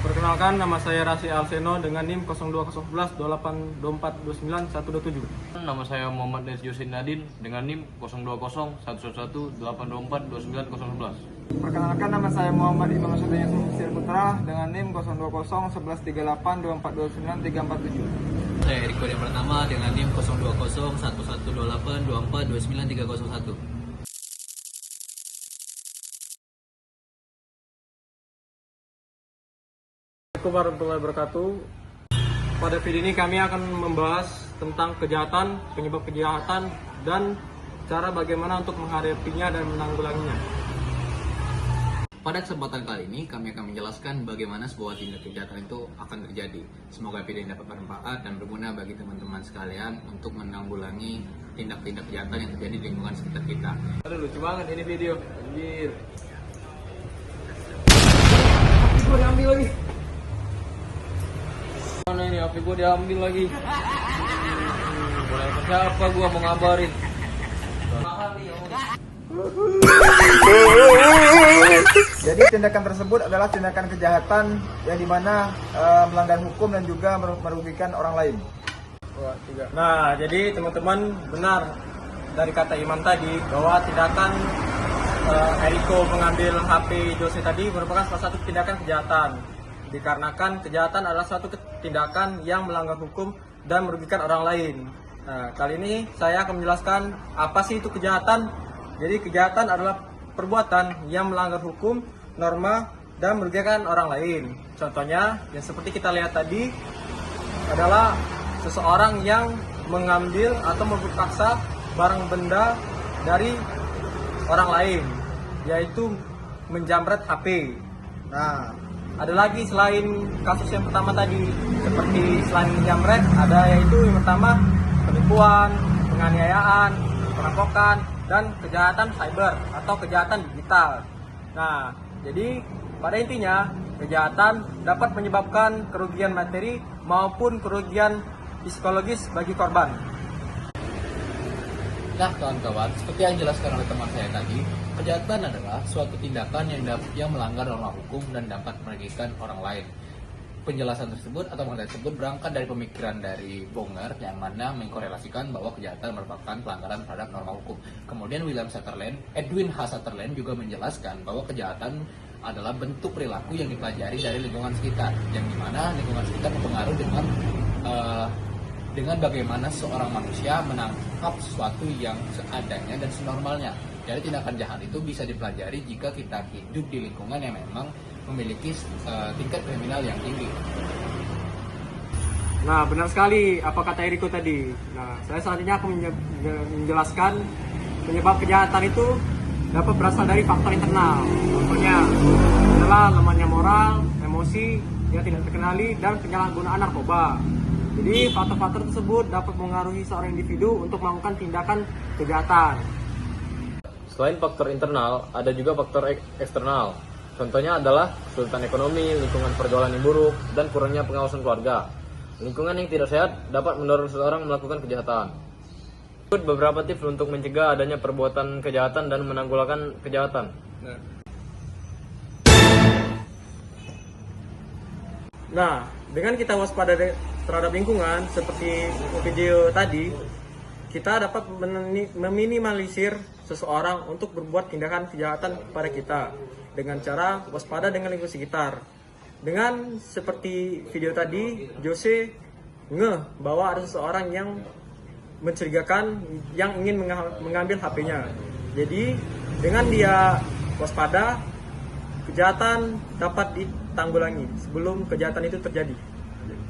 Perkenalkan, nama saya Rasi Alseno dengan NIM 02011 282429 127. Nama saya Muhammad Des Yosin Nadin dengan NIM 0201111282911. Perkenalkan, nama saya Muhammad Imam Sudanya Sir Putra dengan NIM 02011382429 347. Saya Riko yang pertama dengan NIM 02011282429 301. Assalamualaikum warahmatullahi wabarakatuh. Pada video ini kami akan membahas tentang kejahatan, penyebab kejahatan, dan cara bagaimana untuk menghadapinya dan menanggulanginya. Pada kesempatan kali ini kami akan menjelaskan bagaimana sebuah tindak kejahatan itu akan terjadi. Semoga video ini dapat bermanfaat dan berguna bagi teman-teman sekalian untuk menanggulangi tindak-tindak kejahatan yang terjadi di lingkungan sekitar kita. Aduh, lucu banget ini video. Anjir. Gue diambil lagi. Mana ini HP gue diambil lagi. Boleh siapa gue mau ngabarin? Jadi tindakan tersebut adalah tindakan kejahatan yang dimana melanggar hukum dan juga merugikan orang lain. Nah, jadi teman-teman benar dari kata Imam tadi bahwa tindakan Eriko mengambil HP Jose tadi merupakan salah satu tindakan kejahatan. Dikarenakan kejahatan adalah suatu tindakan yang melanggar hukum dan merugikan orang lain. Nah, kali ini saya akan menjelaskan apa sih itu kejahatan. Jadi kejahatan adalah perbuatan yang melanggar hukum, norma, dan merugikan orang lain. Contohnya yang seperti kita lihat tadi adalah seseorang yang mengambil atau merebut paksa barang benda dari orang lain, yaitu menjamret HP. Nah, ada lagi selain kasus yang pertama tadi, seperti selain menjamret, ada yaitu yang pertama penipuan, penganiayaan, perampokan, dan kejahatan cyber atau kejahatan digital. Nah, jadi pada intinya kejahatan dapat menyebabkan kerugian materi maupun kerugian psikologis bagi korban. Nah kawan-kawan, seperti yang dijelaskan oleh teman saya tadi, kejahatan adalah suatu tindakan yang melanggar norma hukum dan dapat merugikan orang lain. Penjelasan tersebut atau mengenai tersebut berangkat dari pemikiran dari Bonger yang mana mengkorelasikan bahwa kejahatan merupakan pelanggaran terhadap norma hukum. Kemudian Edwin H. Sutherland juga menjelaskan bahwa kejahatan adalah bentuk perilaku yang dipelajari dari lingkungan sekitar, yang dimana lingkungan sekitar berpengaruh dengan bagaimana seorang manusia menangkap sesuatu yang seadanya dan senormalnya. Jadi tindakan jahat itu bisa dipelajari jika kita hidup di lingkungan yang memang memiliki tingkat kriminal yang tinggi. Nah, benar sekali apa kata Eriko tadi. Nah, saya selanjutnya akan menjelaskan penyebab kejahatan itu dapat berasal dari faktor internal. Contohnya adalah lemahnya moral, emosi yang tidak terkenali, dan penyalahgunaan narkoba. Jadi faktor-faktor tersebut dapat mengaruhi seorang individu untuk melakukan tindakan kejahatan. Selain faktor internal, ada juga faktor eksternal. Contohnya adalah kesulitan ekonomi, lingkungan pergaulan yang buruk, dan kurangnya pengawasan keluarga. Lingkungan yang tidak sehat dapat mendorong seseorang melakukan kejahatan. Berikut beberapa tips untuk mencegah adanya perbuatan kejahatan dan menanggulangi kejahatan. Nah, dengan kita waspada terhadap lingkungan seperti video tadi, kita dapat meminimalisir seseorang untuk berbuat tindakan kejahatan kepada kita dengan cara waspada dengan lingkungan sekitar. Dengan seperti video tadi, Jose ngeh bahwa ada seseorang yang mencurigakan yang ingin mengambil HP-nya. Jadi dengan dia waspada, kejahatan dapat ditanggulangi sebelum kejahatan itu terjadi.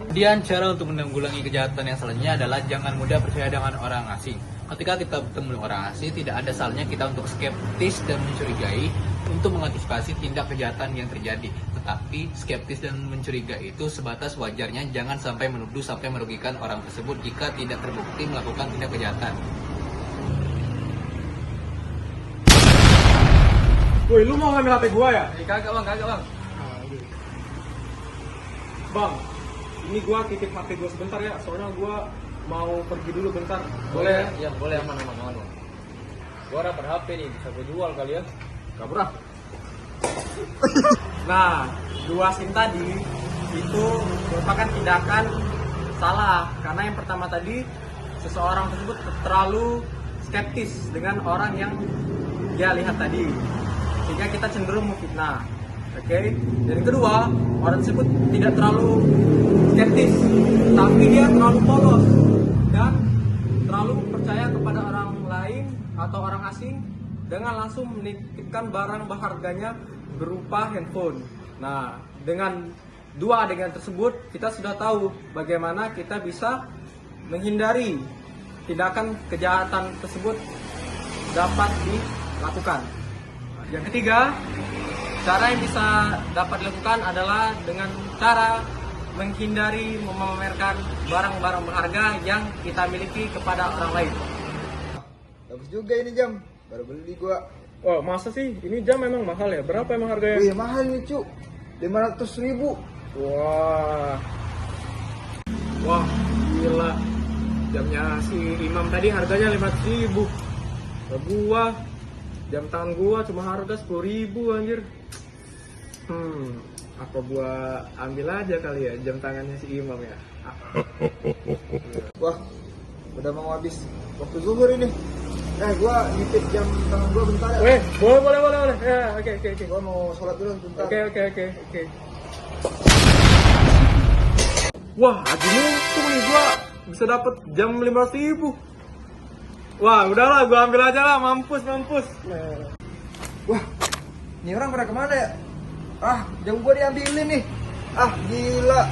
Kemudian cara untuk menanggulangi kejahatan yang selanjutnya adalah jangan mudah percaya dengan orang asing. Ketika kita bertemu dengan orang asing, tidak ada salahnya kita untuk skeptis dan mencurigai untuk mengantisipasi tindak kejahatan yang terjadi. Tetapi skeptis dan mencurigai itu sebatas wajarnya, jangan sampai menuduh sampai merugikan orang tersebut jika tidak terbukti melakukan tindak kejahatan. Woi, lu mau ngambil HP gua ya? Kagak bang. Bang, ini gua titip HP gua sebentar ya, soalnya gua mau pergi dulu bentar. Boleh ya? Ya, boleh aman. Gua dapat HP nih, bisa gua jual kali ya. Gak murah. Nah, dua SIM tadi itu merupakan tindakan salah. Karena yang pertama tadi, seseorang tersebut terlalu skeptis dengan orang yang dia lihat tadi, sehingga kita cenderung memfitnah. Oke. Dan yang kedua, orang tersebut tidak terlalu skeptis, tapi dia terlalu polos dan terlalu percaya kepada orang lain atau orang asing dengan langsung menitipkan barang berharganya berupa handphone. Nah, dengan dua adegan tersebut, kita sudah tahu bagaimana kita bisa menghindari tindakan kejahatan tersebut dapat dilakukan. Yang ketiga, cara yang bisa dapat dilakukan adalah dengan cara menghindari memamerkan barang-barang berharga yang kita miliki kepada orang lain. Bagus juga ini jam, baru beli gua. Oh, masa sih? Ini jam memang mahal ya? Berapa emang harganya? Wih, mahal nih cu, 500.000. Wah, gila. Jamnya si Imam tadi harganya 500.000. Gua, jam tangan gua cuma harga 10.000 anjir. Apa gua ambil aja kali ya jam tangannya si Imam ya? Wah, udah mau habis waktu zuhur ini. Gua nitip jam tangan gua bentar ya. Weh, boleh. Ya, oke. Gua mau sholat dulu bentar. Oke. Wah, haji untung nih gua bisa dapat jam 500.000. Wah, udahlah gua ambil aja lah, mampus. Wah, ini orang pada kemana ya? Jam gua diambilin nih. Gila.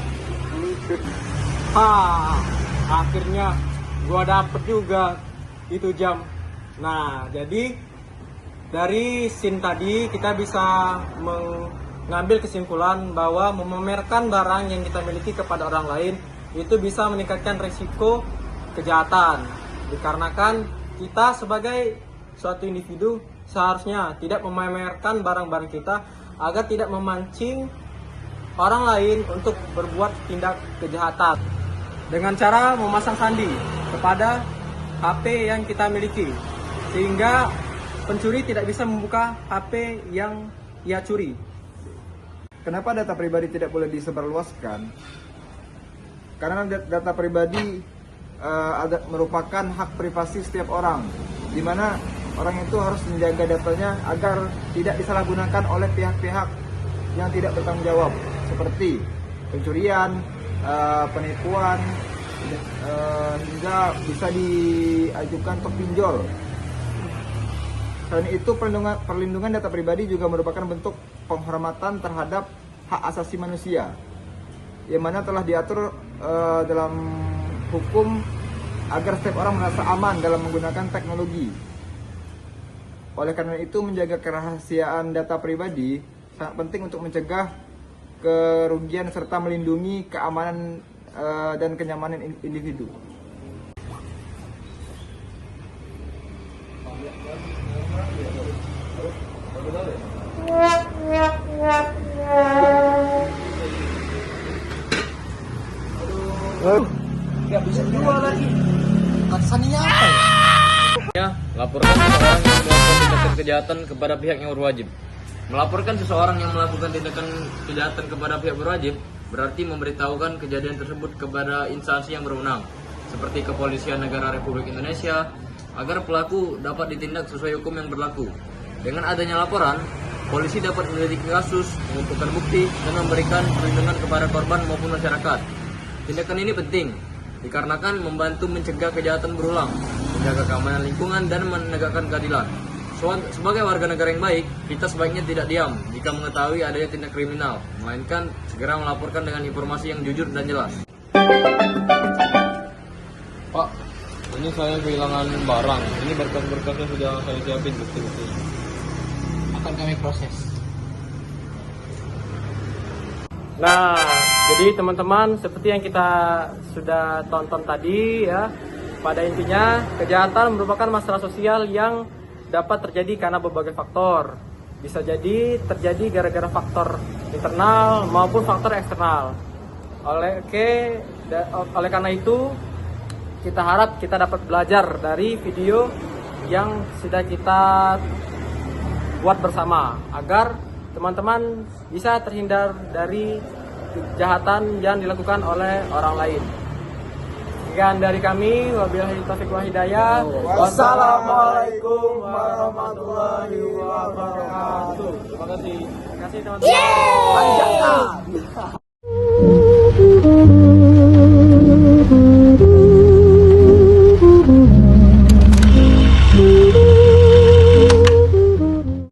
Akhirnya gua dapet juga itu jam. Nah, jadi dari scene tadi kita bisa mengambil kesimpulan bahwa memamerkan barang yang kita miliki kepada orang lain itu bisa meningkatkan risiko kejahatan. Dikarenakan kita sebagai suatu individu seharusnya tidak memamerkan barang-barang kita agar tidak memancing orang lain untuk berbuat tindak kejahatan dengan cara memasang sandi kepada HP yang kita miliki, sehingga pencuri tidak bisa membuka HP yang ia curi. Kenapa data pribadi tidak boleh disebarluaskan? Karena data pribadi merupakan hak privasi setiap orang, di mana orang itu harus menjaga datanya agar tidak disalahgunakan oleh pihak-pihak yang tidak bertanggung jawab, seperti pencurian, penipuan, hingga bisa diajukan untuk pinjol. Selain itu, perlindungan data pribadi juga merupakan bentuk penghormatan terhadap hak asasi manusia, yang mana telah diatur dalam hukum agar setiap orang merasa aman dalam menggunakan teknologi. Oleh karena itu, menjaga kerahasiaan data pribadi sangat penting untuk mencegah kerugian serta melindungi keamanan dan kenyamanan individu. Gak bisa jual lagi. Kasaninya apa ya? Laporkan seseorang yang melakukan tindakan kejahatan kepada pihak yang berwajib. Melaporkan seseorang yang melakukan tindakan kejahatan kepada pihak berwajib berarti memberitahukan kejadian tersebut kepada instansi yang berwenang, seperti Kepolisian Negara Republik Indonesia, agar pelaku dapat ditindak sesuai hukum yang berlaku. Dengan adanya laporan, polisi dapat menyelidiki kasus, mengumpulkan bukti, dan memberikan perlindungan kepada korban maupun masyarakat. Tindakan ini penting dikarenakan membantu mencegah kejahatan berulang, menjaga keamanan lingkungan, dan menegakkan keadilan. Sebagai warga negara yang baik, kita sebaiknya tidak diam jika mengetahui adanya tindak kriminal, melainkan segera melaporkan dengan informasi yang jujur dan jelas. Pak, ini saya kehilangan barang. Ini berkas-berkasnya sudah saya siapin bukti-bukti. Akan kami proses. Nah, jadi teman-teman, seperti yang kita sudah tonton tadi ya, pada intinya kejahatan merupakan masalah sosial yang dapat terjadi karena berbagai faktor. Bisa jadi terjadi gara-gara faktor internal maupun faktor eksternal. Oleh karena itu, kita harap kita dapat belajar dari video yang sudah kita buat bersama agar teman-teman bisa terhindar dari kejahatan yang dilakukan oleh orang lain. Sekian dari kami, wabillahi taufiq wal hidayah. Wassalamualaikum warahmatullahi wabarakatuh. Terima kasih teman-teman. Panjang.